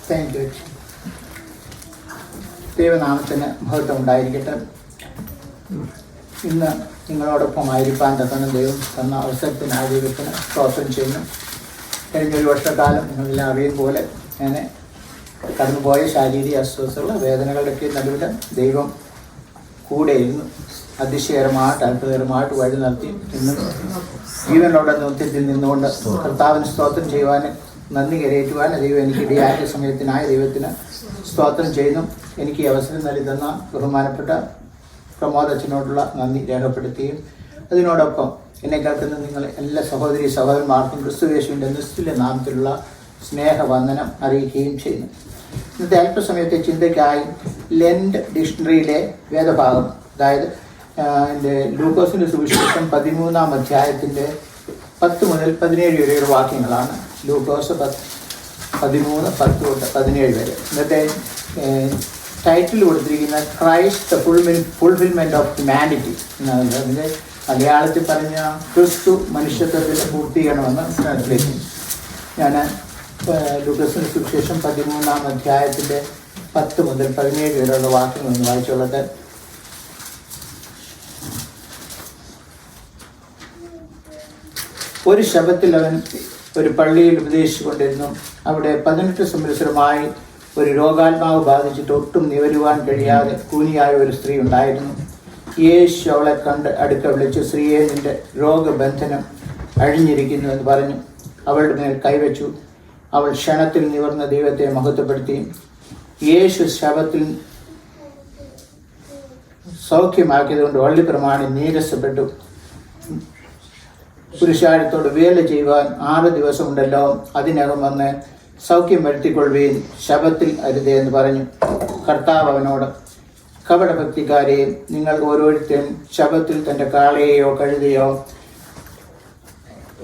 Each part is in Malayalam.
Thank you. ദൈവനാമത്തിന് മഹത്വം ഉണ്ടായിരിക്കട്ടെ. ഇന്ന് നിങ്ങളോടൊപ്പം ആയിരിക്കാൻ തക്കണം ദൈവം തന്ന അവസരത്തിനായി ദൈവത്തിന് സ്തോത്രം ചെയ്യുന്നു. കഴിഞ്ഞൊരു വർഷക്കാലം നിങ്ങളെല്ലാം അറിയും പോലെ ഞാൻ കടന്നുപോയ ശാരീരിക അസ്വസ്ഥതകൾ വേദനകളുടെയൊക്കെ നടുവിൽ ദൈവം കൂടെയിരുന്നു. അതിശയകരമായിട്ട് അത്ഭുതകരമായിട്ട് വഴി നടത്തി ഇന്നും ജീവനോടെ നൃത്യത്തിൽ നിന്നുകൊണ്ട് കർത്താവിന് സ്തോത്രം ചെയ്യുവാൻ നന്ദി കരയേറ്റുവാൻ ദൈവം എനിക്ക് ഇടയായ സമയത്തിനായി ദൈവത്തിന് സ്തോത്രം ചെയ്യുന്നു. എനിക്ക് ഈ അവസരം നൽകി തന്ന ബഹുമാനപ്പെട്ട പ്രമോദ് അച്ഛനോടുള്ള നന്ദി രേഖപ്പെടുത്തുകയും അതിനോടൊപ്പം എന്നെ കേൾക്കുന്ന നിങ്ങൾ എല്ലാ സഹോദരി സഹോദരന്മാർക്കും ക്രിസ്തുയേശുവിൻ്റെ നിസ്തുല്യ നാമത്തിലുള്ള സ്നേഹവന്ദനം അറിയിക്കുകയും ചെയ്യുന്നു. ഇന്നത്തെ അല്പസമയത്തെ ചിന്തയ്ക്കായി ലെൻഡ് ഡിക്ഷണറിയിലെ വേദഭാഗം, അതായത് ലൂക്കോസിൻ്റെ സുവിശേഷം 13-ാം അധ്യായത്തിൻ്റെ 10 മുതൽ 17 വരെയുള്ള വാക്യങ്ങളാണ്. ലൂക്കോസ് 13, 10 തൊട്ട് 17 വരെ. ഇന്നത്തെ ടൈറ്റിൽ കൊടുത്തിരിക്കുന്ന Christ the fulfilment of humanity എന്നാണ്. അതിൻ്റെ മലയാളത്തിൽ പറഞ്ഞ ക്രിസ്തു മനുഷ്യത്വത്തിൻ്റെ പൂർത്തീകരണമെന്ന് ട്രാൻസ്ലേഷൻ. ഞാൻ ലൂക്കോസിൻ്റെ സുവിശേഷം 13-ാം അധ്യായത്തിൻ്റെ 10 മുതൽ 17 വരെയുള്ള വാക്യങ്ങളൊന്ന് വായിച്ചുള്ളത്. ഒരു ശബ്ദത്തിൽ അവൻ ഒരു പള്ളിയിൽ ഉപദേശിച്ചുകൊണ്ടിരുന്നു. അവിടെ 18 സംവത്സരമായി ഒരു രോഗാത്മാവ് ബാധിച്ചിട്ട് ഒട്ടും നിവരുവാൻ കഴിയാതെ കൂനിയായ ഒരു സ്ത്രീ ഉണ്ടായിരുന്നു. യേശു അവളെ കണ്ട് അടുക്ക വിളിച്ച്, സ്ത്രീയെ, നിന്റെ രോഗബന്ധനം അഴിഞ്ഞിരിക്കുന്നു എന്ന് പറഞ്ഞു അവളുടെ മേൽ കൈവച്ചു. അവൾ ക്ഷണത്തിൽ നിവർന്ന ദൈവത്തെ മഹത്വപ്പെടുത്തി. യേശു ശവത്തിൽ സൗഖ്യമാക്കിയതുകൊണ്ട് വള്ളിപ്രമാണി നീരസപ്പെട്ടു. പുരുഷാരത്തോട് വേല ചെയ്യുവാൻ 6 ദിവസമുണ്ടല്ലോ, അതിനകം വന്ന് സൗഖ്യം വരുത്തിക്കൊള്ളുകയും ശബത്തിൽ അരുതേ എന്ന് പറഞ്ഞു. കർത്താവ് അവനോട്, കപടഭക്തിക്കാരെ, നിങ്ങൾ ഓരോരുത്തരും ശബത്തിൽ തൻ്റെ കാളയെയോ കഴുതയോ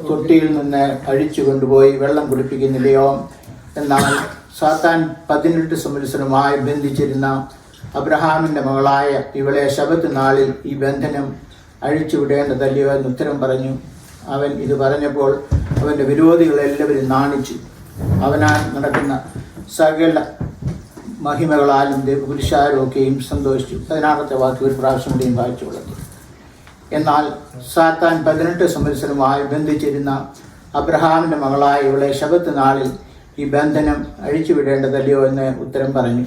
തൊട്ടിയിൽ നിന്ന് അഴിച്ചു കൊണ്ടുപോയി വെള്ളം കുടിപ്പിക്കുന്നില്ലയോ? എന്നാൽ സാത്താൻ 18 സംവത്സരമായി ബന്ധിച്ചിരുന്ന അബ്രഹാമിൻ്റെ മകളായ ഇവളെ ശബത്ത് നാളിൽ ഈ ബന്ധനം അഴിച്ചു വിടേണ്ടതല്ലയോ എന്ന് ഉത്തരം പറഞ്ഞു. അവൻ ഇത് പറഞ്ഞപ്പോൾ അവൻ്റെ വിരോധികളെല്ലാവരും നാണിച്ചു. അവനാൽ നടക്കുന്ന സകല മഹിമകളാലും പുരുഷാരൊക്കെയും സന്തോഷിച്ചു. 16-ാമത്തെ വാക്യം ഒരു പ്രാവശ്യം കൂടിയും വായിച്ചു കൊടുത്തു. എന്നാൽ സാത്താൻ 18 സംവത്സരമായി ബന്ധിച്ചിരുന്ന അബ്രഹാമിൻ്റെ മകളായ ഇവളെ ശബത്ത് നാളിൽ ഈ ബന്ധനം അഴിച്ചുവിടേണ്ടതല്ലയോ എന്ന് ഉത്തരം പറഞ്ഞു.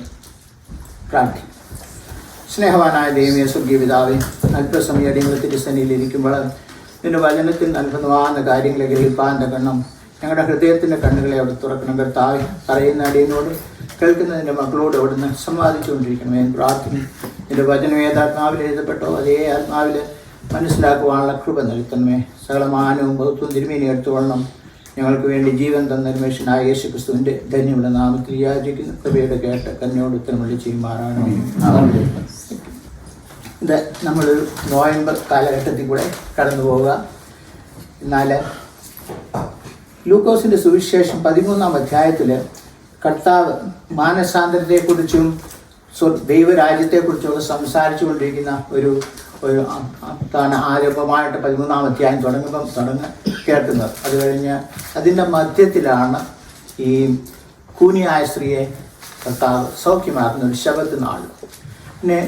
പ്രാർത്ഥി. സ്നേഹവാനായ ദൈവമേ, സ്വർഗീയ പിതാവേ, അല്പസമയം അടിമ തിരുസന്നിധിയിലിരിക്കുമ്പോൾ നിന്റെ വചനത്തിൽ നൽകുന്നവാന്ന കാര്യങ്ങളെ ഗ്രഹിപ്പാൻ തക്കണം ഞങ്ങളുടെ ഹൃദയത്തിൻ്റെ കണ്ണുകളെ അവിടെ തുറക്കണം. കർത്താവേ, പറയുന്ന അടിയനോട് കേൾക്കുന്നതിൻ്റെ മക്കളോട് അവിടുന്ന് സംവാദിച്ചുകൊണ്ടിരിക്കണമേ എന്ന് പ്രാർത്ഥിക്കുന്നു. നിന്റെ വചനം ഏതാത്മാവിൽ എഴുതപ്പെട്ടോ അതേ ആത്മാവിൽ മനസ്സിലാക്കുവാനുള്ള കൃപ നൽകണമേ. സകലമാനവും ബഹുത്വം തിരുമേനി എടുത്തുകൊള്ളണം. ഞങ്ങൾക്ക് വേണ്ടി ജീവൻ തന്ന മനുഷ്യനായ യേശു ക്രിസ്തുവിൻ്റെ ധന്യമുള്ള നാമത്തിൽ യാചിക്കുന്ന കൃപയുടെ കേട്ട് കന്നയോട് ഉത്തരമള്ളി ചെയ്യുമാറാണ്. ഇത് നമ്മളൊരു നോയമ്പ് കാലഘട്ടത്തിൽ കൂടെ കടന്നു പോവുക. എന്നാൽ ലൂക്കോസിൻ്റെ സുവിശേഷം 13-ാം അധ്യായത്തിൽ കർത്താവ് മാനസാന്തരത്തെക്കുറിച്ചും ദൈവരാജ്യത്തെക്കുറിച്ചും സംസാരിച്ചു കൊണ്ടിരിക്കുന്ന ഒരു ആരംഭമായിട്ട് 13-ാം അധ്യായം തുടങ്ങുന്നത് കേൾക്കുന്നത്. അത് കഴിഞ്ഞ് അതിൻ്റെ മധ്യത്തിലാണ് ഈ കൂനിയായ സ്ത്രീയെ കർത്താവ് സൗഖ്യമാക്കുന്ന ഒരു ശബത്ത് നാൾ. പിന്നെ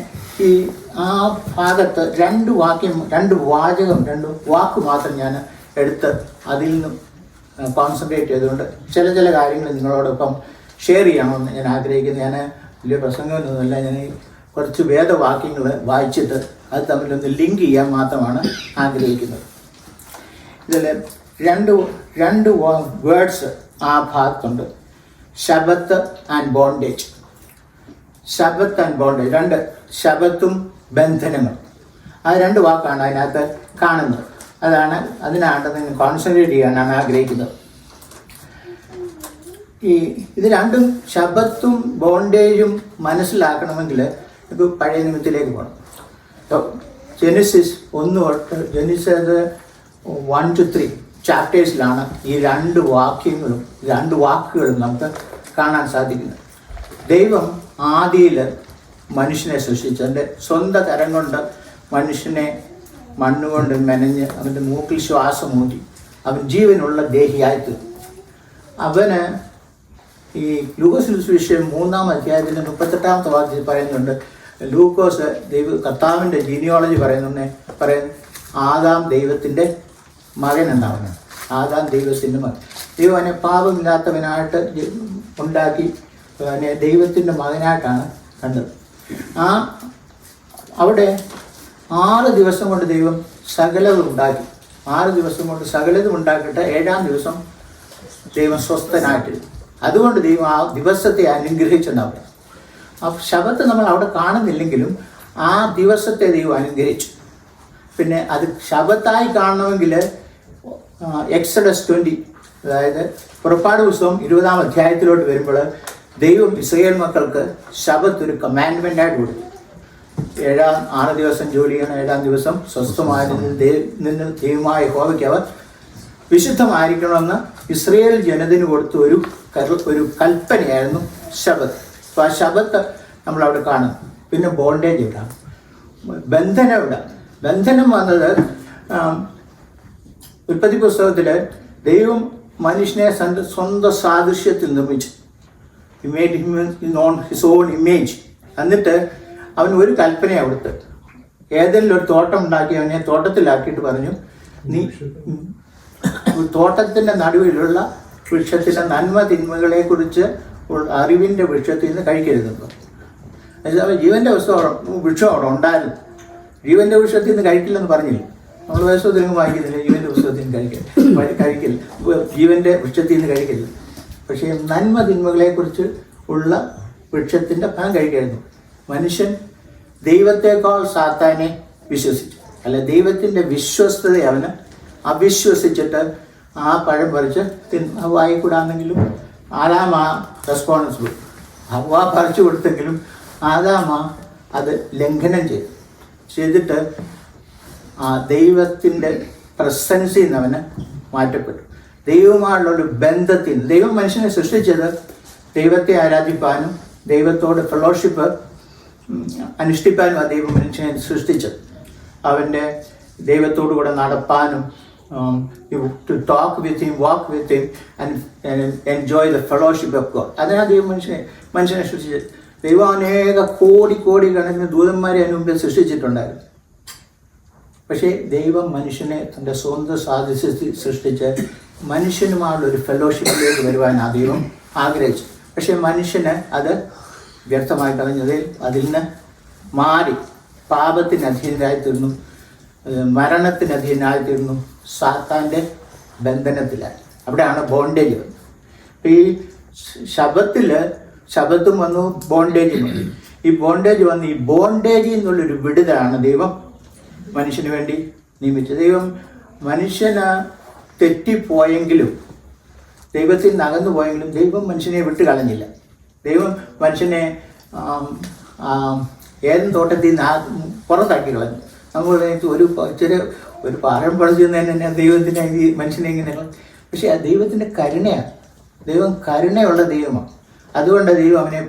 ഈ ആ ഭാഗത്ത് 2 വാക്ക് മാത്രം ഞാൻ എടുത്ത് അതിൽ നിന്നും കോൺസെൻട്രേറ്റ് ചെയ്തുകൊണ്ട് ചില കാര്യങ്ങൾ നിങ്ങളോടൊപ്പം ഷെയർ ചെയ്യണമെന്ന് ഞാൻ ആഗ്രഹിക്കുന്നു. ഞാൻ വലിയ പ്രസംഗമൊന്നുമില്ല, ഞാൻ കുറച്ച് വേദവാക്യങ്ങൾ വായിച്ചിട്ട് അത് തമ്മിലൊന്ന് ലിങ്ക് ചെയ്യാൻ മാത്രമാണ് ആഗ്രഹിക്കുന്നത്. ഇതിൽ രണ്ട് വേർഡ്സ് ആ ഭാഗത്തുണ്ട്. ശബത്ത് ആൻഡ് ബോണ്ടേജ്. ശബത്ത് ആൻഡ് ബോണ്ടേജ്, 2 ശബത്തും ബന്ധനങ്ങളും. ആ 2 വാക്കാണ് അതിനകത്ത് കാണുന്നത്. അതിനാണ് നിങ്ങൾ കോൺസെൻട്രേറ്റ് ചെയ്യാനാണ് ആഗ്രഹിക്കുന്നത്. ഇത് രണ്ടും ശബത്തും ബോണ്ടേജും മനസ്സിലാക്കണമെങ്കിൽ ഇപ്പോൾ പഴയ നിയമത്തിലേക്ക് പോകണം. ജെനസിസ് 1 തൊട്ട് ജെനസിസ് 1 to 3 ചാപ്റ്റേഴ്സിലാണ് ഈ 2 വാക്കുകളും നമുക്ക് കാണാൻ സാധിക്കുന്നത്. ദൈവം ആദിയിൽ മനുഷ്യനെ സൃഷ്ടിച്ചു. അവൻ്റെ സ്വന്തം കരം കൊണ്ട് മനുഷ്യനെ മണ്ണുകൊണ്ട് മെനഞ്ഞ് അവൻ്റെ മൂക്കിൽ ശ്വാസം ഊതി അവൻ ജീവനുള്ള ദേഹിയായി തീർന്നു. അവന് ഈ ലൂക്കോസ് സുവിശേഷം 3-ാം അധ്യായത്തിൻ്റെ 38-ാമത്തെ വാക്യത്തിൽ പറയുന്നുണ്ട്, ലൂക്കോസ് കർത്താവിൻ്റെ ജീനിയോളജി പറയുന്നു ആദാം ദൈവത്തിൻ്റെ മകൻ എന്നാണ്. ആദാം ദൈവത്തിൻ്റെ മകൻ. ദൈവം അവനെ പാപമില്ലാത്തവനായിട്ട് ഉണ്ടാക്കി അവനെ ദൈവത്തിൻ്റെ മകനായിട്ടാണ് കണ്ടത്. അവിടെ 6 ദിവസം കൊണ്ട് ദൈവം സകലതും ഉണ്ടാക്കി. 6 ദിവസം കൊണ്ട് സകലതും ഉണ്ടാക്കിയിട്ട് 7-ാം ദിവസം ദൈവം സ്വസ്ഥനായിട്ടിരുന്നു. അതുകൊണ്ട് ദൈവം ആ ദിവസത്തെ അനുഗ്രഹിച്ചെന്നാണ്. ആ ശബത്ത് നമ്മൾ അവിടെ കാണുന്നില്ലെങ്കിലും ആ ദിവസത്തെ ദൈവം അനുഗ്രഹിച്ചു. പിന്നെ അത് ശബത്തായി കാണണമെങ്കിൽ എക്സഡസ് 20, അതായത് പുറപ്പാട് പുസ്തകം 20-ാം അധ്യായത്തിലോട്ട് വരുമ്പോൾ ദൈവം ഇസ്രായേൽ മക്കൾക്ക് ശബത്ത് ഒരു കമാൻഡ്മെൻ്റായിട്ട് കൊടുത്തു. 6 ദിവസം ജോലി ചെയ്യണം, 7-ാം ദിവസം സ്വസ്ഥമായിരുന്നു നിന്ന് ദൈവമായ യഹോവയ്ക്ക് അവർ വിശുദ്ധമായിരിക്കണമെന്ന് ഇസ്രായേൽ ജനതന് കൊടുത്ത ഒരു കൽപ്പനയായിരുന്നു ശബത്ത്. അപ്പോൾ ആ ശബത്ത് നമ്മളവിടെ കാണും. പിന്നെ ബോണ്ടേജ് ഇടാം, ബന്ധനം ഇടാം. ബന്ധനം വന്നത് ഉൽപ്പത്തി പുസ്തകത്തിൽ ദൈവം മനുഷ്യനെ സ്വന്തം സാദൃശ്യത്തിൽ നിർമ്മിച്ചു. He made him on his own image. എന്നിട്ട് അവൻ ഒരു കൽപ്പനയെ കൊടുത്ത് ഏതെങ്കിലും ഒരു തോട്ടം ഉണ്ടാക്കി അവനെ തോട്ടത്തിലാക്കിയിട്ട് പറഞ്ഞു, നീ തോട്ടത്തിൻ്റെ നടുവിലുള്ള വൃക്ഷത്തിൻ്റെ നന്മ തിന്മകളെക്കുറിച്ച് അറിവിൻ്റെ വൃക്ഷത്തിൽ നിന്ന് കഴിക്കരുതെന്ന്. ജീവൻ്റെ വൃക്ഷം അവിടെ ഉണ്ടായിരുന്നു. ജീവൻ്റെ വൃക്ഷത്തിൽ നിന്ന് കഴിക്കില്ലെന്ന് പറഞ്ഞില്ല. നമ്മൾ വേദപുസ്തകത്തിൽ വായിക്കുന്നില്ല ജീവൻ്റെ പുസ്തകത്തിൽ നിന്ന് കഴിക്കില്ല, ജീവൻ്റെ വൃക്ഷത്തിൽ നിന്ന് കഴിക്കില്ല. പക്ഷേ നന്മ തിന്മകളെക്കുറിച്ച് ഉള്ള വൃക്ഷത്തിൻ്റെ ഫലം കഴിക്കരുത്. മനുഷ്യൻ ദൈവത്തെക്കാൾ സാത്താനെ വിശ്വസിച്ചു. അല്ല, ദൈവത്തിൻ്റെ വിശ്വസ്തതയെ അവന് അവിശ്വസിച്ചിട്ട് ആ പഴം പറിച്ച് വായിക്കൂടാന്നെങ്കിലും ആദാമാ റെസ്പോൺസിബിൾ. ഹവ്വ പറിച്ചു കൊടുത്തെങ്കിലും ആദാമാ അത് ലംഘനം ചെയ്തിട്ട് ആ ദൈവത്തിൻ്റെ പ്രസൻസിൽ നിന്ന് അവന് മാറ്റപ്പെട്ടു. ദൈവവുമായുള്ളൊരു ബന്ധത്തിൽ നിന്ന്. ദൈവം മനുഷ്യനെ സൃഷ്ടിച്ചത് ദൈവത്തെ ആരാധിപ്പാനും ദൈവത്തോട് ഫെലോഷിപ്പ് അനുഷ്ഠിപ്പാനും ആ ദൈവം മനുഷ്യനെ സൃഷ്ടിച്ചത്. അവൻ്റെ ദൈവത്തോടു കൂടെ നടപ്പാനും to talk with him, walk with him and enjoy the fellowship of God. അതിനാണ് ദൈവം മനുഷ്യനെ സൃഷ്ടിച്ചത്. ദൈവം അനേക കോടി കണക്കിന് ദൂതന്മാരെ അതിന് മുമ്പേ സൃഷ്ടിച്ചിട്ടുണ്ടായിരുന്നു. പക്ഷേ ദൈവം മനുഷ്യനെ തൻ്റെ സ്വന്തം സാദൃശ്യത്തിൽ സൃഷ്ടിച്ച് മനുഷ്യനുമായുള്ളൊരു ഫെലോഷിപ്പിലേക്ക് വരുവാൻ ആ ദൈവം ആഗ്രഹിച്ചു. പക്ഷേ മനുഷ്യന് അത് വ്യർത്ഥമായി കളഞ്ഞത്. അതിൽ നിന്ന് മാറി പാപത്തിന് അധീനരായിത്തീർന്നു, മരണത്തിന് അധീനരായിത്തീർന്നു, സാത്താൻ്റെ ബന്ധനത്തിലായി. അവിടെയാണ് ബോണ്ടേജ് വന്നത്. അപ്പോൾ ഈ ശബത്തും വന്നു, ബോണ്ടേജും വന്നു. ഈ ബോണ്ടേജ് വന്ന് ഈ ബോണ്ടേജിൽ നിന്നുള്ളൊരു വിടുതലാണ് ദൈവം മനുഷ്യന് വേണ്ടി നിയമിച്ചത്. ദൈവം മനുഷ്യന് തെറ്റിപ്പോയെങ്കിലും, ദൈവത്തിൽ നിന്ന് അകന്നു പോയെങ്കിലും ദൈവം മനുഷ്യനെ വിട്ട് കളഞ്ഞില്ല. ദൈവം മനുഷ്യനെ ഏതും തോട്ടത്തിൽ നിന്ന് പുറത്താക്കി കളഞ്ഞു. നമ്മൾ ഒരു പാറം പറിച്ചു തന്നെ ദൈവത്തിനെ മനുഷ്യനെ ഇങ്ങനെ. പക്ഷേ ആ ദൈവത്തിൻ്റെ കരുണയാണ്. ദൈവം കരുണയുള്ള ദൈവമാണ്. അതുകൊണ്ട് ദൈവം അവനെ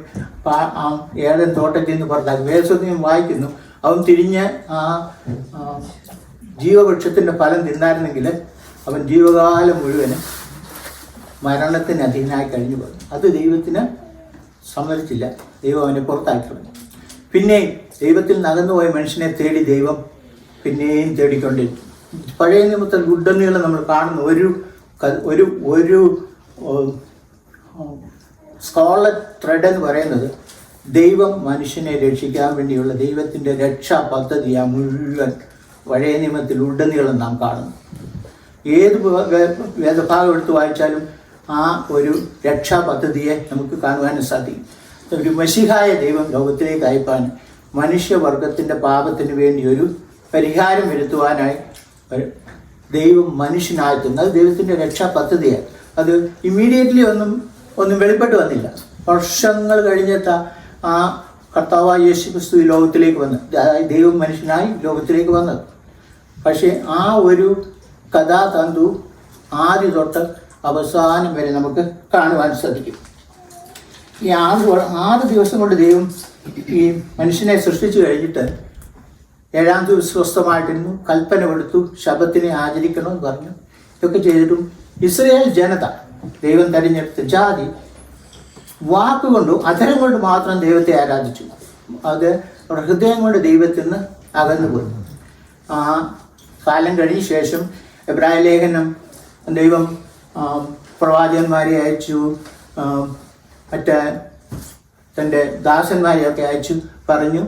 ഏതൻ തോട്ടത്തിൽ നിന്ന് പുറത്താക്കി. വേദപുസ്തകത്തിൽ വായിക്കുന്നു, അവൻ തിരിഞ്ഞ് ആ ജീവവൃക്ഷത്തിൻ്റെ ഫലം തിന്നായിരുന്നെങ്കിൽ അവൻ ജീവകാലം മുഴുവനും മരണത്തിന് അധീനമായി കഴിഞ്ഞു പോയി. അത് ദൈവത്തിന് സമ്മതിച്ചില്ല. ദൈവം അവനെ പുറത്താക്കി കളഞ്ഞു. പിന്നെയും ദൈവത്തിൽ നകന്നുപോയ മനുഷ്യനെ തേടി ദൈവം പിന്നെയും തേടിക്കൊണ്ടിരിക്കും. പഴയ നിയമത്തിൽ ഉടനീളം നമ്മൾ കാണുന്ന ഒരു സ്കോളർ ത്രെഡ് എന്ന് പറയുന്നത് ദൈവം മനുഷ്യനെ രക്ഷിക്കാൻ വേണ്ടിയുള്ള ദൈവത്തിൻ്റെ രക്ഷാ പദ്ധതിയാ മുഴുവൻ പഴയ നിയമത്തിൽ ഉടനീളം നാം കാണുന്നു. ഏത് വേദഭാഗം എടുത്ത് വായിച്ചാലും ആ ഒരു രക്ഷാ പദ്ധതിയെ നമുക്ക് കാണുവാനും സാധിക്കും. ഒരു മശിഹായ ദൈവം ലോകത്തിലേക്ക് അയപ്പാൻ മനുഷ്യവർഗത്തിൻ്റെ പാപത്തിന് വേണ്ടി ഒരു പരിഹാരം വരുത്തുവാനായി ദൈവം മനുഷ്യനായിത്തീർന്നു. അത് ദൈവത്തിൻ്റെ രക്ഷാ പദ്ധതിയാണ്. അത് ഇമ്മീഡിയറ്റ്ലി ഒന്നും വെളിപ്പെട്ട് വന്നില്ല. വർഷങ്ങൾ കഴിഞ്ഞിട്ട് ആ കർത്താവായ യേശുക്രിസ്തു ഈ ലോകത്തിലേക്ക് വന്നു. അതായത് ദൈവം മനുഷ്യനായി ലോകത്തിലേക്ക് വന്നത്. പക്ഷേ ആ ഒരു കഥാതന്തു ആദ്യം തൊട്ട് അവസാനം വരെ നമുക്ക് കാണുവാൻ സാധിക്കും. ഈ 6 ദിവസം കൊണ്ട് ദൈവം ഈ മനുഷ്യനെ സൃഷ്ടിച്ചു കഴിഞ്ഞിട്ട് 7-ാം ദിവസം സ്വസ്ഥമായിട്ടിരുന്നു, കൽപ്പന കൊടുത്തു, ശബത്തിനെ ആചരിക്കണമെന്ന് പറഞ്ഞു. ഇതൊക്കെ ചെയ്തിട്ടും ഇസ്രായേൽ ജനത, ദൈവം തിരഞ്ഞെടുത്ത ജാതി, വാക്കുകൊണ്ടും അധരം കൊണ്ട് മാത്രം ദൈവത്തെ ആരാധിച്ചു. അത് ഹൃദയം കൊണ്ട് ദൈവത്തിൽ നിന്ന് അകന്നുപോയി. കാലം കഴിഞ്ഞ ശേഷം എബ്രായ ലേഖനം ദൈവം പ്രവാചകന്മാരെ അയച്ചു, മറ്റേ തൻ്റെ ദാസന്മാരെയൊക്കെ അയച്ചു പറഞ്ഞു,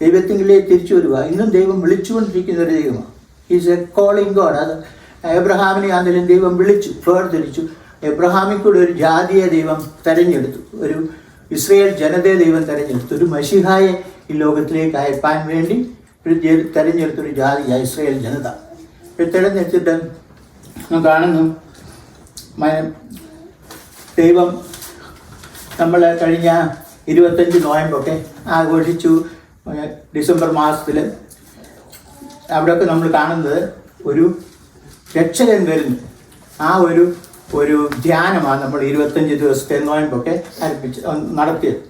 ദൈവത്തിങ്കിലേക്ക് തിരിച്ചു വരിക. ഇന്നും ദൈവം വിളിച്ചുകൊണ്ടിരിക്കുന്ന ഒരു ദൈവമാണ്. Is A calling God. അത് എബ്രഹാമിനെ ആണെങ്കിലും ദൈവം വിളിച്ചു, വേർതിരിച്ചു. എബ്രഹാമിൽ കൂടെ ഒരു ജാതിയെ ദൈവം തെരഞ്ഞെടുത്തു, ഒരു ഇസ്രയേൽ ജനതയെ ദൈവം തെരഞ്ഞെടുത്തു, ഒരു മശിഹായെ ഈ ലോകത്തിലേക്ക് അയപ്പാൻ വേണ്ടി തെരഞ്ഞെടുത്തൊരു ജാതിയാണ് ഇസ്രയേൽ ജനത. തെരഞ്ഞെടുത്തിട്ട് കാണുന്നു ദൈവം നമ്മൾ കഴിഞ്ഞ 25 നോയമ്പൊക്കെ ആഘോഷിച്ചു. ഡിസംബർ മാസത്തിൽ അവിടെയൊക്കെ നമ്മൾ കാണുന്നത് ഒരു രക്ഷകൻ വരുന്നു. ആ ഒരു ധ്യാനമാണ് നമ്മൾ 25 ദിവസത്തെ നോയമ്പൊക്കെ നടത്തിയത്.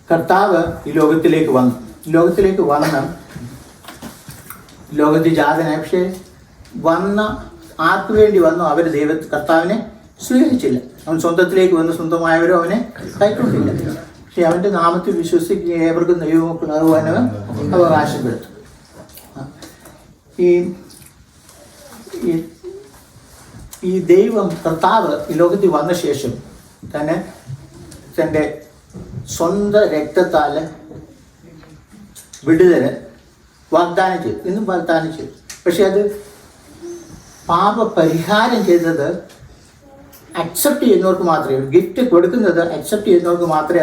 കർത്താവ് ഈ ലോകത്തിലേക്ക് വന്നു. ലോകത്തിൽ ജാതനായി. പക്ഷേ ആർക്കു വേണ്ടി വന്നു? അവർ കർത്താവിനെ സ്വീകരിച്ചില്ല. അവൻ സ്വന്തത്തിലേക്ക് വന്ന് സ്വന്തമായവരോ അവനെ കൈക്കൊണ്ടില്ല. പക്ഷെ അവൻ്റെ നാമത്തിൽ വിശ്വസിക്കുന്ന ഏവർക്കും ദൈവമക്കളാകുവാൻ അവൻ അവകാശപ്പെടുത്തും. ഈ ദൈവം കർത്താവ് ഈ ലോകത്തിൽ വന്ന ശേഷം തന്നെ തൻ്റെ സ്വന്തം രക്തത്താൽ വിടുതൽ വാഗ്ദാനം ചെയ്തു, ഇന്നും വാഗ്ദാനം ചെയ്തു. പക്ഷെ അത് പാപപരിഹാരം ചെയ്തത് അക്സെപ്റ്റ് ചെയ്യുന്നവർക്ക് മാത്രമേ, ഗിഫ്റ്റ് കൊടുക്കുന്നത് അക്സെപ്റ്റ് ചെയ്യുന്നവർക്ക് മാത്രമേ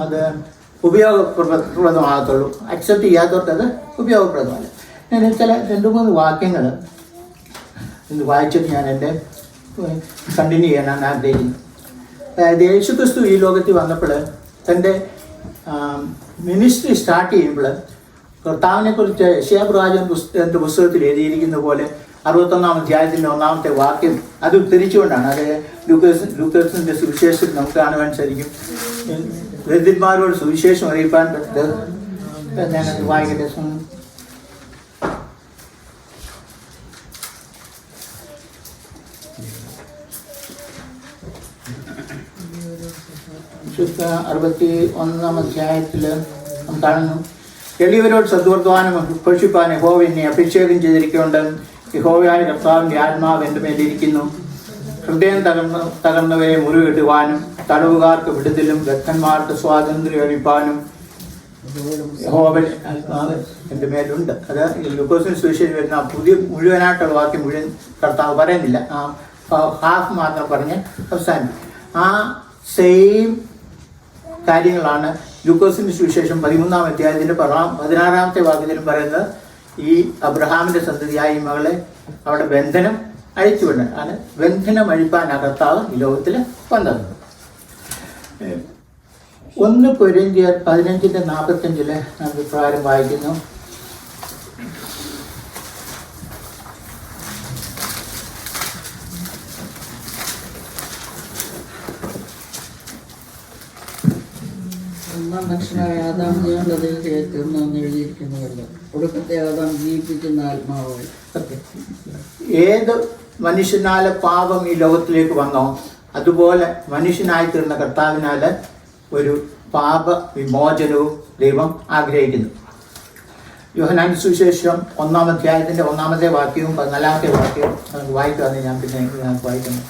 അത് ഉപയോഗപ്രദമാകത്തുള്ളൂ. അക്സെപ്റ്റ് ചെയ്യാത്തവർക്ക് അത് ഉപയോഗപ്രദമല്ല. ഞാൻ ചില 2-3 വാക്യങ്ങൾ ഇത് വായിച്ചിട്ട് ഞാൻ എൻ്റെ കണ്ടിന്യൂ ചെയ്യാനാണ് ആഗ്രഹിക്കുന്നത്. അതായത് യേശുക്രിസ്തു ഈ ലോകത്തിൽ വന്നപ്പോൾ തൻ്റെ മിനിസ്ട്രി സ്റ്റാർട്ട് ചെയ്യുമ്പോൾ കർത്താവിനെ കുറിച്ച് യശയ്യാപ്രവാചകന്റെ പുസ്തകത്തിൽ എഴുതിയിരിക്കുന്ന പോലെ 61-ാം അധ്യായത്തിൻ്റെ 1-ാമത്തെ വാക്യം അത് ഉദ്ധരിച്ചുകൊണ്ടാണ്. അത് ലൂക്കോസിൻ്റെ സുവിശേഷത്തിൽ നമുക്ക് കാണുവാൻ സാധിക്കും. ദരിദ്രന്മാരോട് സുവിശേഷം അറിയിപ്പാൻ പറ്റത്. ഞാനത് വായിക്കട്ടെ. വിശുദ്ധ 61-ാം അധ്യായത്തിൽ നാം കാണുന്നു, എളിയവരോട് സദ്വർത്തമാനം ഘോഷിപ്പാൻ യഹോവ എന്നെ അഭിഷേകം ചെയ്തിരിക്കുന്നുണ്ട്. യഹോവയായ കർത്താവിൻ്റെ ആത്മാവ് എൻ്റെ മേലിരിക്കുന്നു. ഹൃദയം തകർന്നവരെ മുറിവിടുവാനും തടവുകാർക്ക് വിടുതലും ബദ്ധന്മാർക്ക് സ്വാതന്ത്ര്യം അളിപ്പാനും യഹോവ ആത്മാവ് എൻ്റെ മേലുണ്ട്. അത് ലൂക്കോസിന് സുവിശേഷം വരുന്ന പുതിയ മുഴുവനായിട്ടുള്ള വാക്യം മുഴുവൻ കർത്താവ് പറയുന്നില്ല, ഹാഫ് മാത്രം പറഞ്ഞ് അവസാനിക്കും. ആ സെയിം കാര്യങ്ങളാണ് ലൂക്കോസിൻ്റെ സുവിശേഷം 13-ാം അധ്യായത്തിൻ്റെ 16-ാമത്തെ വാക്യത്തിലും പറയുന്നത്. ഈ അബ്രഹാമിൻ്റെ സന്തതിയായ ഈ മകളെ അവിടെ ബന്ധനം അഴിച്ചുവിടണം. ആണ് ബന്ധനം അഴിപ്പാൻ കർത്താവ് ഈ ലോകത്തിൽ വന്നത്. 1 കൊരിന്ത്യർ 15:45 നമുക്ക് ഇപ്രകാരം വായിക്കുന്നു, മനുഷ്യനായ ആദാം ജീവന്റെ ദേഹത്തെ തീർന്നെന്ന് എഴുതിയിരിക്കുന്നുവല്ലോ. ഒടുക്കത്തെ ആദാം ജീവിപ്പിക്കുന്ന ആത്മാവായി. ഏത് മനുഷ്യനാല് പാപം ഈ ലോകത്തിലേക്ക് വന്നോ അതുപോലെ മനുഷ്യനായി തീർന്ന കർത്താവിനാല് ഒരു പാപ വിമോചനവും ദൈവം ആഗ്രഹിക്കുന്നു. യോഹന്നാന്റെ സുവിശേഷം 1-ാം അധ്യായത്തിൻ്റെ 1-ാമത്തെ വാക്യവും 14-ാമത്തെ വാക്യവും നമുക്ക് വായിക്കാമെന്ന് ഞാൻ വായിക്കുന്നു.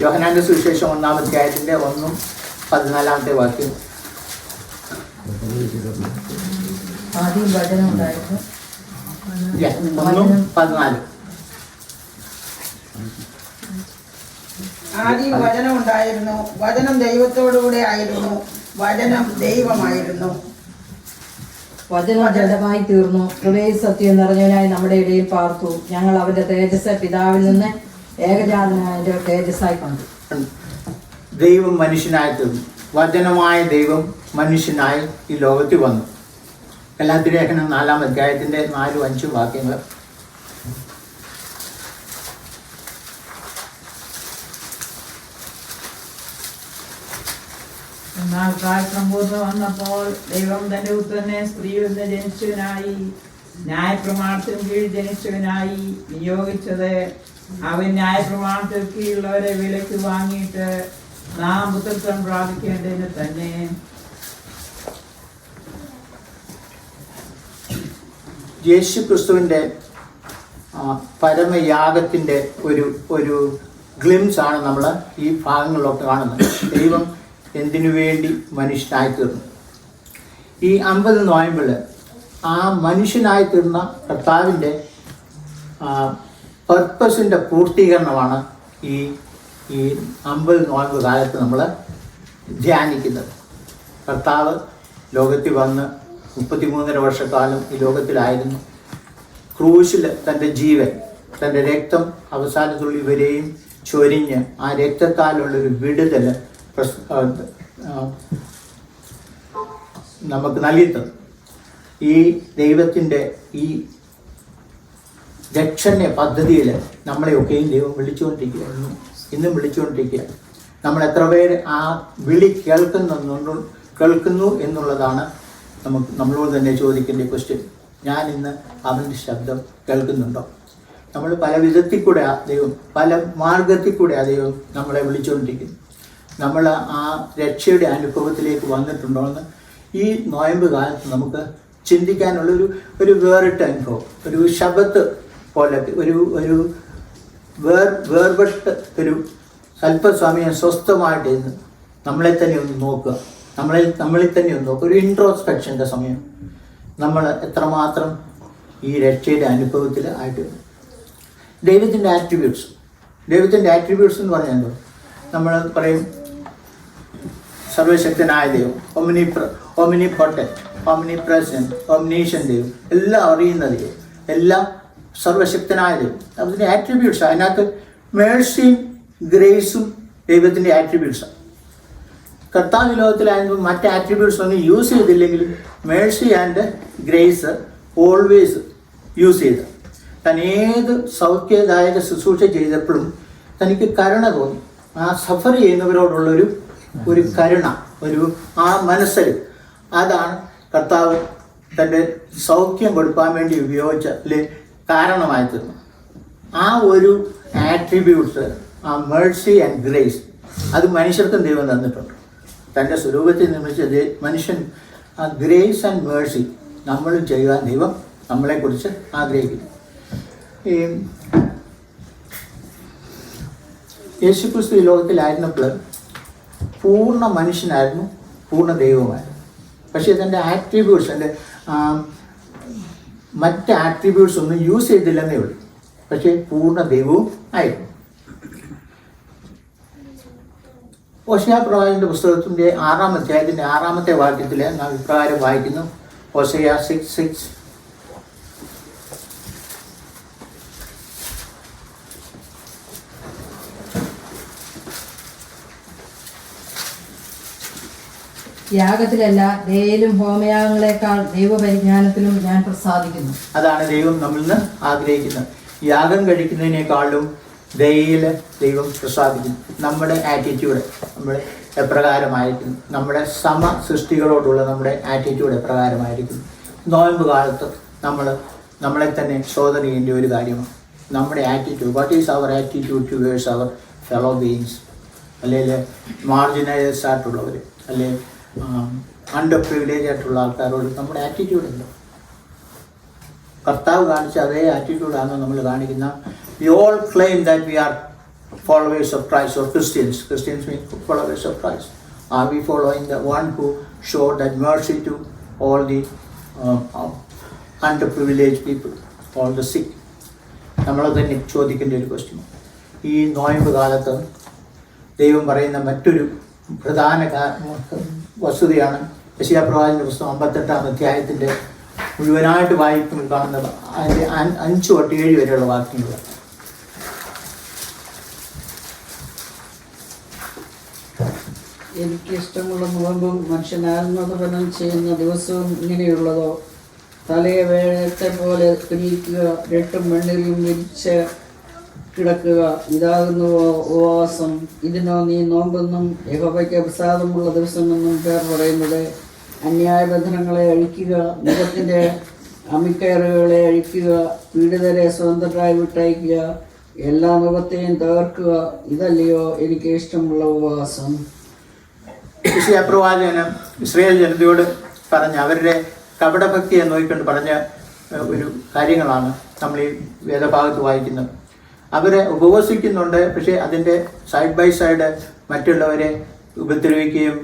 യോഹന്നാന്റെ സുവിശേഷം 1-ാം അധ്യായത്തിൻ്റെ 1-ഉം 14-ാമത്തെ വാക്യവും. ആദ്യം വചനം ഉണ്ടായിരുന്നു, 1-ഉം 14. ആദ്യം വചനം ഉണ്ടായിരുന്നു, വചനം ദൈവത്തോടുകൂടെ ആയിരുന്നു, വചനം ദൈവമായിരുന്നു. വചനം ജഡമായി തീർന്നു, ഹൃദയ സത്യം നിറഞ്ഞവനായി നമ്മുടെ ഇടയിൽ പാർത്തു. ഞങ്ങൾ അവന്റെ തേജസ് പിതാവിൽ നിന്ന് ഏകജാതനായ തേജസ്സായി കണ്ടു. ദൈവം മനുഷ്യനായി തീർന്നു. വചനമായ ദൈവം മനുഷ്യനായി ഈ ലോകത്തിൽ വന്നു. ഗലാത്യ ലേഖനം 4-ാം അധ്യായത്തിൻ്റെ 4-5 വാക്യങ്ങൾ. എന്നാൽ കാലസമ്പൂർണ്ണം വന്നപ്പോൾ ദൈവം തന്റെ പുത്രനെ സ്ത്രീയിൽ നിന്ന് ജനിച്ചവനായി ന്യായപ്രമാണത്തിന് കീഴിൽ ജനിച്ചവനായി നിയോഗിച്ചത് അവൻ ന്യായപ്രമാണത്തിൽ കീഴുള്ളവരെ വിലയ്ക്ക് വാങ്ങിയിട്ട് നാം പുത്രത്വം പ്രാപിക്കേണ്ടതിന് തന്നെ. യേശു ക്രിസ്തുവിൻ്റെ പരമയാഗത്തിൻ്റെ ഒരു ഗ്ലിംസ് ആണ് നമ്മൾ ഈ ഭാഗങ്ങളിലൊക്കെ കാണുന്നത്. ദൈവം എന്തിനു വേണ്ടി മനുഷ്യനായി തീർന്നു. ഈ 50 നോയമ്പിൽ ആ മനുഷ്യനായി തീർന്ന കർത്താവിൻ്റെ പർപ്പസിൻ്റെ പൂർത്തീകരണമാണ് ഈ 50 നോയമ്പ് കാലത്ത് നമ്മൾ ധ്യാനിക്കുന്നത്. കർത്താവ് ലോകത്തിൽ വന്ന് 33.5 വർഷക്കാലം ഈ ലോകത്തിലായിരുന്നു. ക്രൂശിൽ തൻ്റെ ജീവൻ, തൻ്റെ രക്തം അവസാനത്തുള്ളി വരെയും ചൊരിഞ്ഞ് ആ രക്തത്താലുള്ളൊരു വിടുതൽ നമുക്ക് നൽകിത്തന്നു. ഈ ദൈവത്തിൻ്റെ ഈ രക്ഷണ പദ്ധതിയിൽ നമ്മളെയൊക്കെയും ദൈവം വിളിച്ചുകൊണ്ടിരിക്കുകയായിരുന്നു, ഇന്നും വിളിച്ചുകൊണ്ടിരിക്കുക. നമ്മൾ എത്ര പേര് ആ വിളി കേൾക്കുന്നു എന്നുള്ളതാണ് നമ്മളോട് തന്നെ ചോദിക്കേണ്ട ക്വസ്റ്റ്യൻ. ഞാൻ ഇന്ന് അവൻ്റെ ശബ്ദം കേൾക്കുന്നുണ്ടോ? നമ്മൾ പല വിധത്തിൽ കൂടെ ദൈവം, പല മാർഗത്തിൽ കൂടെ ദൈവം നമ്മളെ വിളിച്ചുകൊണ്ടിരിക്കുന്നു. നമ്മൾ ആ രക്ഷയുടെ അനുഭവത്തിലേക്ക് വന്നിട്ടുണ്ടോ എന്ന് ഈ നോയമ്പ് കാലത്ത് നമുക്ക് ചിന്തിക്കാനുള്ളൊരു വേറിട്ട അനുഭവം, ഒരു ശബ്ദത്ത് പോലെ ഒരു വേർപെട്ട് ഒരു അല്പസമയം സ്വസ്ഥമായിട്ട് ഇരുന്ന് നമ്മളെ തന്നെ ഒന്ന് നോക്കുക, നമ്മളിൽ തന്നെ ഒന്ന് നോക്കുക. ഒരു ഇൻട്രോസ്പെക്ഷൻ്റെ സമയം. നമ്മൾ എത്രമാത്രം ഈ രക്ഷയുടെ അനുഭവത്തിൽ ആയിട്ട് ദൈവത്തിൻ്റെ ആട്രിബ്യൂട്ട്സ് എന്ന് പറഞ്ഞാൽ എന്തോ? നമ്മൾ പറയും സർവശക്തനായ ദൈവം, ഒമിനിപൊട്ടൻറ്റ്, ഒമിനിപ്രസൻറ്റ്, ഒമിനീഷ്യൻ ദൈവം, എല്ലാം അറിയുന്ന ദൈവം, എല്ലാം സർവശക്തനായ ദൈവം. അതിൻ്റെ ആട്രിബ്യൂട്ട്സ്. അതിനകത്ത് മേഴ്സിയും ഗ്രേസും ദൈവത്തിൻ്റെ ആട്രിബ്യൂട്ട്സാണ്. കർത്താവ് ലോകത്തിലായപ്പോൾ മറ്റ് ആട്രിബ്യൂട്ട്സ് ഒന്നും യൂസ് ചെയ്തില്ലെങ്കിലും mercy and grace always use ചെയ്ത്. താൻ ഏത് സൗഖ്യദായക ശുശ്രൂഷ ചെയ്തപ്പോഴും തനിക്ക് കരുണ തോന്നി. ആ സഫർ ചെയ്യുന്നവരോടുള്ളൊരു കരുണ, ആ മനസ്സിൽ, അതാണ് കർത്താവ് തൻ്റെ സൗഖ്യം കൊടുക്കാൻ വേണ്ടി ഉപയോഗിച്ച കാരണമായി തീർന്നു. ആ ഒരു ആട്രിബ്യൂട്ട്സ്, ആ മേഴ്സി ആൻഡ് ഗ്രേസ്, അത് മനുഷ്യർക്കും ദൈവം തന്നിട്ടുണ്ട്. തൻ്റെ സ്വരൂപത്തിൽ നിർമ്മിച്ച മനുഷ്യൻ ആ ഗ്രേസ് ആൻഡ് മേഴ്സി നമ്മളും ചെയ്യുവാൻ ദൈവം നമ്മളെക്കുറിച്ച് ആഗ്രഹിക്കുന്നു. യേശുക്രിസ്തു ഈ ലോകത്തിലായിരുന്നപ്പോൾ പൂർണ്ണ മനുഷ്യനായിരുന്നു, പൂർണ്ണ ദൈവമായിരുന്നു. പക്ഷേ തൻ്റെ ആട്രിബ്യൂട്ട്സ്, എൻ്റെ മറ്റ് ആട്രിബ്യൂട്ട്സ് ഒന്നും യൂസ് ചെയ്തില്ലെന്നേ ഉള്ളൂ. പക്ഷേ പൂർണ്ണ ദൈവവും ആയിരുന്നു. ഹോശേയ പ്രവാചകന്റെ പുസ്തകത്തിൻ്റെ 6-ാം അധ്യായത്തിൻ്റെ 6-ാമത്തെ വാക്യത്തിൽ നാം ഇപ്രകാരം വായിക്കുന്നു. ഹോശേയ 6:6. യാഗത്തിലല്ല ദയയിലും ഹോമയാഗങ്ങളെക്കാൾ ദൈവപരിജ്ഞാനത്തിലും ഞാൻ പ്രസാദിക്കുന്നു. അതാണ് ദൈവം നമ്മളിൽ നിന്ന് ആഗ്രഹിക്കുന്നത്. യാഗം കഴിക്കുന്നതിനേക്കാളും ദയയിൽ ദൈവം പ്രസാദിക്കുന്നു. നമ്മുടെ ആറ്റിറ്റ്യൂഡ് നമ്മൾ എപ്രകാരമായിരിക്കുന്നു, നമ്മുടെ സൃഷ്ടികളോടുള്ള നമ്മുടെ ആറ്റിറ്റ്യൂഡ് എപ്രകാരമായിരിക്കുന്നു. നോയമ്പ് കാലത്ത് നമ്മളെ തന്നെ ശോധന ചെയ്യേണ്ട ഒരു കാര്യമാണ് നമ്മുടെ attitude. What is our attitude towards our fellow beings? അല്ലെങ്കിൽ മാർജിനൈസ് ആയിട്ടുള്ളവർ, അല്ലെങ്കിൽ അണ്ടർ പ്രിവിലേജ് ആയിട്ടുള്ള ആൾക്കാരോട് നമ്മുടെ ആറ്റിറ്റ്യൂഡ് ഉണ്ടോ? കർത്താവ് കാണിച്ച അതേ ആറ്റിറ്റ്യൂഡാണ് നമ്മൾ കാണിക്കുന്ന. We all claim that we are followers of Christ, or Christians. Christians mean followers of Christ. Are we following the one who showed that mercy to all the underprivileged people, all the sick? നമ്മളെ തന്നെ ചോദിക്കേണ്ട ഒരു ക്വസ്റ്റ്യൻ. ഈ നോയമ്പ് കാലത്ത് ദൈവം പറയുന്ന മറ്റൊരു പ്രധാന വസ്തുതയാണ് യെശയ്യാ പ്രവാചകന്റെ പുസ്തകം 58-ാം അധ്യായത്തിൻ്റെ മുഴുവനായിട്ട് വായിക്കുമ്പോൾ കാണുന്നത്. അതിൻ്റെ 5 തൊട്ട് 7 വരെയുള്ള വാക്യങ്ങൾ. എനിക്കിഷ്ടമുള്ള നോമ്പും മനുഷ്യനാത്മതപനം ചെയ്യുന്ന ദിവസവും ഇങ്ങനെയുള്ളതോ? തലയെ വേഴത്തെ പോലെ കുനിക്കുക, 2 മണ്ണിലും വിരിച്ച് കിടക്കുക, ഇതാകുന്നുവോ ഉപവാസം? ഇതിനോ നീ നോമ്പെന്നും യഹോവയ്ക്ക് പ്രസാദമുള്ള ദിവസമെന്നും പേർ പറയുന്നത്? അന്യായബന്ധനങ്ങളെ അഴിക്കുക, മുഖത്തിൻ്റെ അമിക്കയറുകളെ അഴിക്കുക, പീഡിതരെ സ്വതന്ത്രരായി വിട്ടയക്കുക, എല്ലാ മുഖത്തെയും തകർക്കുക, ഇതല്ലയോ എനിക്ക് ഇഷ്ടമുള്ള ഉപവാസം. യെശയ്യാ പ്രവാചകൻ ഇസ്രായേൽ ജനതയോട് പറഞ്ഞ അവരുടെ കപടഭക്തിയെ നോക്കിക്കൊണ്ട് പറഞ്ഞ ഒരു കാര്യങ്ങളാണ് നമ്മൾ ഈ വേദഭാഗത്ത് വായിക്കുന്നത്. അവരെ ഉപവസിക്കുന്നുണ്ട്, പക്ഷേ അതിൻ്റെ സൈഡ് ബൈ സൈഡ് മറ്റുള്ളവരെ ഉപദ്രവിക്കുകയും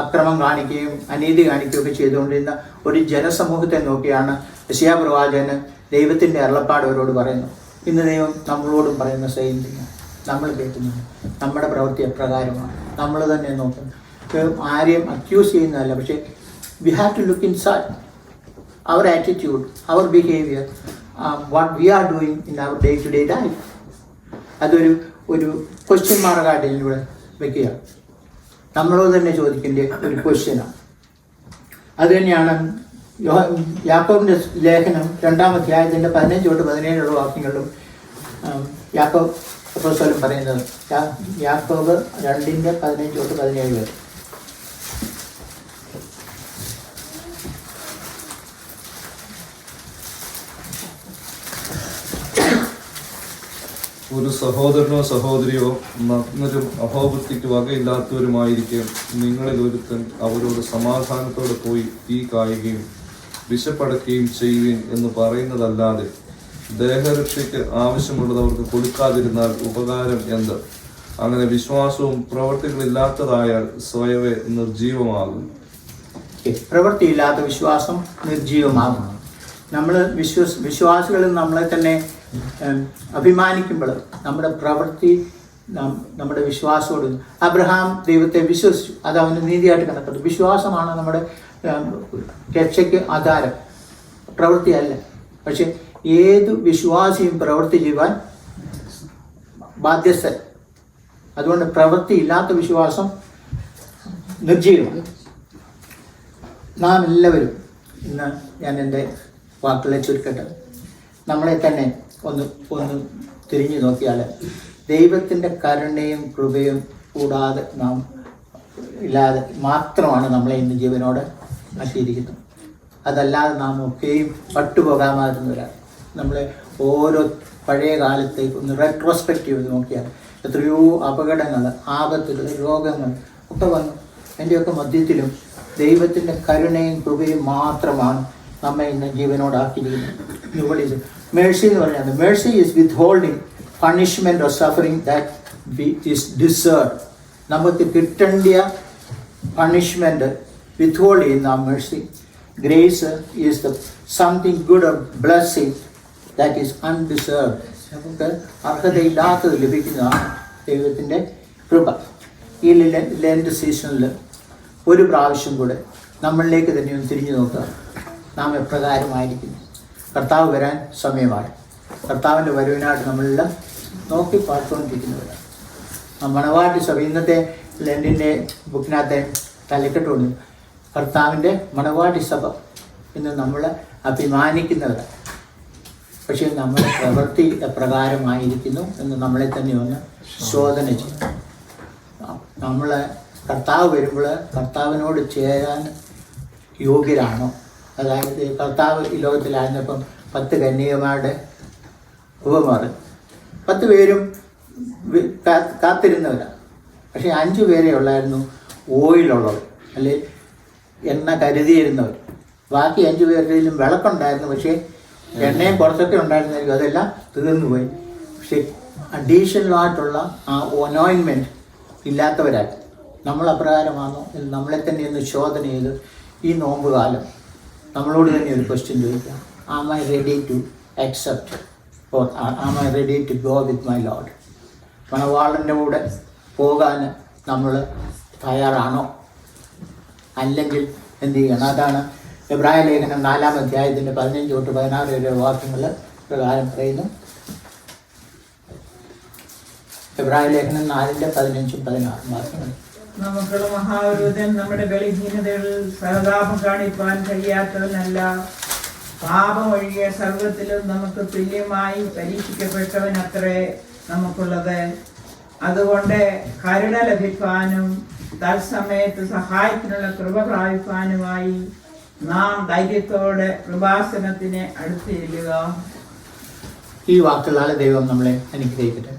അക്രമം കാണിക്കുകയും അനീതി കാണിക്കുകയൊക്കെ ചെയ്തുകൊണ്ടിരുന്ന ഒരു ജനസമൂഹത്തെ നോക്കിയാണ് യെശയ്യാ പ്രവാചകന് ദൈവത്തിൻ്റെ അരുളപ്പാട് അവരോട് പറയുന്നത്. ഇന്ന് ദൈവം നമ്മളോടും പറയുന്ന സെയിം തിങ് നമ്മൾ കേൾക്കുന്നുണ്ട്. നമ്മുടെ പ്രവൃത്തി എപ്രകാരമാണ് നമ്മൾ തന്നെ നോക്കുന്നത്. ആരെയും അക്യൂസ് ചെയ്യുന്നതല്ല, പക്ഷേ we have to look inside our attitude, our behaviour, what we are doing in our day to day life. അതൊരു ക്വസ്റ്റ്യൻ മാർക്കായിട്ട് ഇതിലൂടെ വയ്ക്കുക. നമ്മളോട് തന്നെ ചോദിക്കേണ്ട ഒരു ക്വസ്റ്റ്യനാണ്. അതുതന്നെയാണ് യാക്കോബിൻ്റെ ലേഖനം 2-ാം അധ്യായത്തിൻ്റെ 15-17 വാക്യങ്ങളിലും യാക്കോബ് അപ്പോസ്തലൻ പറയുന്നത്. യാക്കോബ് 2:15-17 വരെ. ഒരു സഹോദരനോ സഹോദരിയോ നഗ്നരും അഹോവൃത്തിക്ക് വകയില്ലാത്തവരുമായിരിക്കും നിങ്ങളിൽ ഒരുത്തൻ അവരോട് സമാധാനത്തോടെ പോയി തീ കായുകയും വിശപ്പടക്കുകയും ചെയ്യുവിൻ എന്ന് പറയുന്നതല്ലാതെ ദേഹരക്ഷയ്ക്ക് ആവശ്യമുള്ളത് അവർക്ക് കൊടുക്കാതിരുന്നാൽ ഉപകാരം എന്ത്? അങ്ങനെ വിശ്വാസവും പ്രവൃത്തികളില്ലാത്തതായാൽ സ്വയമേ നിർജീവമാകും. പ്രവൃത്തിയില്ലാത്ത വിശ്വാസം നിർജീവമാകും. നമ്മൾ വിശ്വാസികളിൽ നമ്മളെ തന്നെ അഭിമാനിക്കുമ്പോൾ നമ്മുടെ പ്രവൃത്തി നമ്മുടെ വിശ്വാസത്തോട്. അബ്രഹാം ദൈവത്തെ വിശ്വസിച്ചു, അത് അവന് നീതിയായിട്ട് കണക്കപ്പെട്ടു. വിശ്വാസമാണ് നമ്മുടെ രക്ഷയ്ക്ക് ആധാരം, പ്രവൃത്തിയല്ല. പക്ഷെ ഏത് വിശ്വാസിയും പ്രവൃത്തി ചെയ്യുവാൻ ബാധ്യസ്ഥൻ. അതുകൊണ്ട് പ്രവൃത്തി ഇല്ലാത്ത വിശ്വാസം നിർജീവമാണ്. നാം എല്ലാവരും ഇന്ന് ഞാൻ എൻ്റെ വാക്കുകളെ ചുരുക്കട്ടെ, നമ്മളെ തന്നെ ഒന്ന് തിരിഞ്ഞു നോക്കിയാൽ ദൈവത്തിൻ്റെ കരുണയും കൃപയും കൂടാതെ നാം ഇല്ലാതെ മാത്രമാണ് നമ്മളെ ഇന്ന് ജീവനോടെ ആക്കിയിരിക്കുന്നത്. അതല്ലാതെ നാം ഒക്കെയും പട്ടുപോകാമായിരുന്നവരാണ്. നമ്മളെ ഓരോ പഴയ കാലത്തേക്ക് ഒന്ന് റെട്രോസ്പെക്റ്റീവ് ചെയ്ത് നോക്കിയാൽ എത്രയോ അപകടങ്ങൾ, ആപത്തുകൾ, രോഗങ്ങൾ ഒക്കെ വന്നു. എൻ്റെയൊക്കെ മധ്യത്തിലും ദൈവത്തിൻ്റെ കരുണയും കൃപയും മാത്രമാണ് നമ്മെ ഇന്ന് ജീവനോടാക്കിയിരിക്കുന്നത്. മേഴ്സി എന്ന് പറയുന്നത്, mercy is withholding punishment or suffering that is deserve. നമുക്ക് കിട്ടേണ്ട പണിഷ്മെൻറ്റ് വിത്ത്ഹോൾഡ് ചെയ്യുന്ന mercy. Grace is the something good or blessing that is undeserve. നമുക്ക് അർഹതയില്ലാത്തത് ലഭിക്കുന്നതാണ് ദൈവത്തിൻ്റെ കൃപ. ഈ ലെൻഡ് സീസണിൽ ഒരു പ്രാവശ്യം കൂടെ നമ്മളിലേക്ക് തന്നെ ഒന്ന് തിരിഞ്ഞു നോക്കുക. നാം എപ്രകാരമായിരിക്കുന്നു? കർത്താവ് വരാൻ സമയമായി. കർത്താവിൻ്റെ വരവിനായിട്ട് നമ്മളെല്ലാം നോക്കി പാർത്തുകൊണ്ടിരിക്കുന്നവരാണ്. മണവാട്ടി സഭ ഇന്നത്തെ ലെൻഡിൻ്റെ ബുക്കിനകത്തെ തലക്കെട്ടുണ്ട് കർത്താവിൻ്റെ മണവാട്ടി സഭ എന്ന് നമ്മൾ അഭിമാനിക്കുന്നവരാണ്. പക്ഷേ നമ്മുടെ പ്രവൃത്തി എപ്രകാരമായിരിക്കുന്നു എന്ന് നമ്മളെ തന്നെ ഒന്ന് ശോധന ചെയ്യും. നമ്മൾ കർത്താവ് വരുമ്പോൾ കർത്താവിനോട് ചേരാൻ യോഗ്യരാണോ? അതായത് കർത്താവ് ഈ ലോകത്തിലായിരുന്നപ്പം 10 കന്യകമാരുടെ ഉപമാറ് 10 പേരും കാത്തിരുന്നവരാണ്. പക്ഷേ 5 പേരെ ഉള്ളായിരുന്നു ഓയിലുള്ളവർ, അല്ലെ എണ്ണ കരുതിയിരുന്നവർ. ബാക്കി 5 പേരുടെയിലും വിളക്കുണ്ടായിരുന്നു, പക്ഷേ എണ്ണയും കുറച്ചൊക്കെ ഉണ്ടായിരുന്നായിരിക്കും, അതെല്ലാം തീർന്നുപോയി. പക്ഷേ അഡീഷണലായിട്ടുള്ള ആ ഒനോയിൻമെൻറ്റ് ഇല്ലാത്തവരായി. നമ്മൾ അപ്രകാരമാണോ എന്ന് നമ്മളെ തന്നെ ഒന്ന് ശോധന ചെയ്ത് ഈ നോമ്പ് കാലം നമ്മളോട് തന്നെ ഒരു ക്വസ്റ്റ്യൻ ചോദിക്കാം. Am I ready to accept or am I ready to go with my lord? മണവാളൻ്റെ കൂടെ പോകാൻ നമ്മൾ തയ്യാറാണോ? അല്ലെങ്കിൽ എന്ത് ചെയ്യണം? അതാണ് എബ്രായ ലേഖനം 4-ാം അധ്യായത്തിൻ്റെ 15-16 വരെ വാക്യങ്ങൾ പ്രകാരം പറയുന്നു. എബ്രായ ലേഖനം 4-15-16 വാക്യങ്ങൾ. നമുക്കുള്ള മഹാപുരോഹിതൻ നമ്മുടെ ബലഹീനതകളിൽ സഹതാപം കാണിപ്പാൻ കഴിയാത്തവനല്ല, പാപം ഒഴികെ സർവ്വത്തിലും നമുക്ക് തുല്യമായി പരീക്ഷിക്കപ്പെട്ടവൻ അത്രേ നമുക്കുള്ളത്. അതുകൊണ്ട് കരുണ ലഭിക്കാനും തത്സമയത്ത് സഹായത്തിനുള്ള കൃപ പ്രാപിക്കാനുമായി നാം ധൈര്യത്തോടെ കൃപാസനത്തിന് അടുത്ത് ചെല്ലുക. ഈ വാക്കുകളാൽ ദൈവം നമ്മളെ അനുഗ്രഹിക്കട്ടെ.